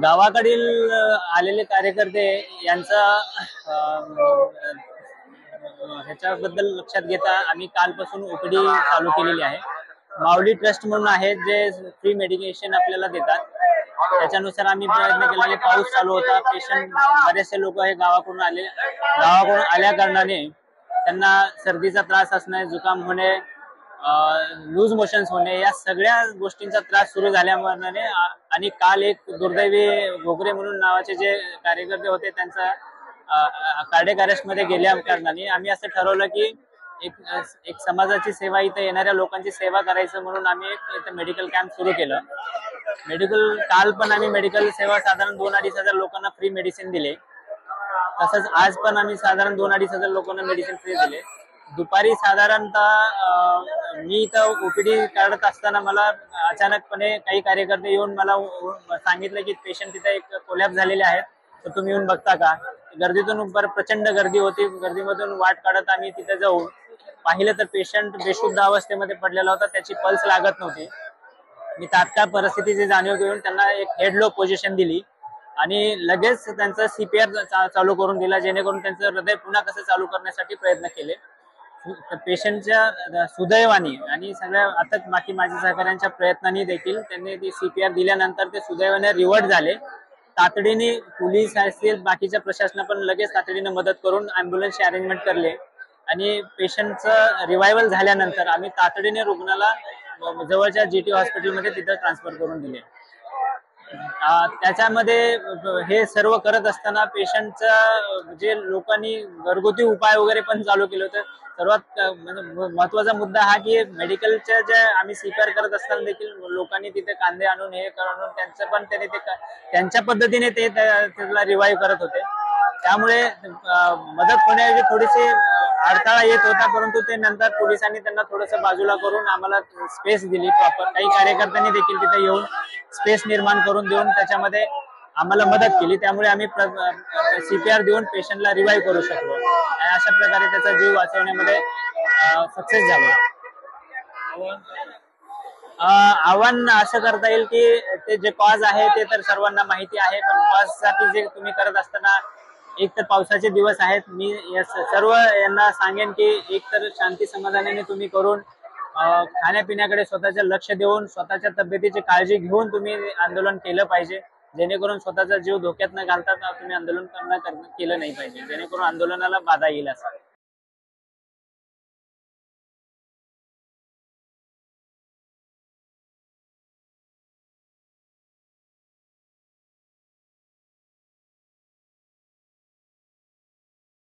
गावाकडील आलेले कार्यकर्ते यांचा ह्याच्याबद्दल लक्षात घेता आम्ही कालपासून ओपीडी चालू केलेली आहे। माऊली ट्रस्ट म्हणून आहे जे फ्री मेडिकेशन आपल्याला देतात, त्याच्यानुसार आम्ही प्रयत्न केलेले। पाऊस चालू होता, पेशंट बरेचसे लोक हे गावाकडून आल्या कारणाने त्यांना सर्दीचा त्रास असणे, जुकाम होणे, लूज मोशन्स होणे या सगळ्या गोष्टींचा त्रास सुरू झाल्यामुळे आणि काल एक दुर्दैवी घोगरे म्हणून नावाचे जे कार्यकर्ते होते त्यांचा कार्डियक अरेस्ट मध्ये गेल्या कारणाने आम्ही असं ठरवलं की एक समाजाची सेवा, इथे येणाऱ्या लोकांची सेवा करायचं म्हणून आम्ही एक मेडिकल कॅम्प सुरू केलं। काल पण आम्ही मेडिकल सेवा साधारण 2-2.5 हजार लोकांना फ्री मेडिसिन दिले। तसंच आज पण आम्ही साधारण 2-2.5 हजार लोकांना मेडिसिन फ्री दिले। दुपारी साधारणतः मी इथं ओपीडी काढत असताना मला अचानकपणे काही कार्यकर्ते येऊन मला सांगितलं की पेशंट तिथे एक कोलॅप्स झालेले आहेत, तर तुम्ही येऊन बघता का। गर्दीतून प्रचंड गर्दी होती, गर्दीमधून वाट काढत आम्ही तिथे जाऊन पाहिलं तर पेशंट बेशुद्ध अवस्थेमध्ये पडलेला होता, त्याची पल्स लागत नव्हती। मी तात्काळ परिस्थितीची जाणीव घेऊन त्यांना एक हेड लॉक पोझिशन दिली आणि लगेच त्यांचं CPR चालू करून दिला, जेणेकरून त्यांचं हृदय पुन्हा कसं चालू करण्यासाठी प्रयत्न केले। पेशंटच्या सुदैवाने आणि सगळ्या अथक बाकी माझ्या सहकाऱ्यांच्या प्रयत्नांनी देखील त्यांनी ती CPR दिल्यानंतर ते सुदैवाने रिव्हर्ट झाले। तातडीने पोलीस असतील, बाकीच्या प्रशासन पण लगेच तातडीने मदत करून अँब्युलन्सची अरेंजमेंट करले आणि पेशंटचं रिवायवल झाल्यानंतर आम्ही तातडीने रुग्णाला जवळच्या GT हॉस्पिटलमध्ये तिथं ट्रान्सफर करून दिले। त्याच्यामध्ये हे सर्व करत असताना पेशंटचा जे लोकांनी घरगुती उपाय वगैरे पण चालू केले होते। सर्वात महत्वाचा मुद्दा हा की मेडिकलच्या ज्या आम्ही CPR करत असताना देखील लोकांनी तिथे कांदे आणून हे करून त्यांचं पण त्यांच्या पद्धतीने ते त्याला रिवाईव्ह करत होते। त्यामुळे मदत होण्याची थोडीशी अडथळा येत होता, परंतु ते नंतर पोलिसांनी त्यांना थोडंसं बाजूला करून आम्हाला स्पेस दिली प्रॉपर। काही कार्यकर्त्यांनी देखील तिथे येऊन स्पेस निर्माण करून देऊन त्याच्यामध्ये आम्हाला मदत केली, त्यामुळे आम्ही CPR देऊन पेशंटला रिवाईव्ह करू शकलो आणि अशा प्रकारे त्याचा जीव वाचवण्यामध्ये सक्सेस झालो। आव्हान असं करता येईल की ते जे कॉज आहे ते तर सर्वांना माहिती आहे, पण कॉज साठी जे तुम्ही करत असताना एक तर पावसाचे दिवस आहेत, मी सर्व यांना सांगेन की एक तर शांती समाधानाने तुम्ही करून खाण्यापिण्याकडे स्वतःचे लक्ष देऊन स्वतःच्या तब्येतीची काळजी घेऊन तुम्ही आंदोलन केलं पाहिजे, जेणेकरून स्वतःचा जीव धोक्यात न घालता तुम्ही आंदोलन केलं नाही पाहिजे, जेणेकरून आंदोलनाला बाधा येईल असं।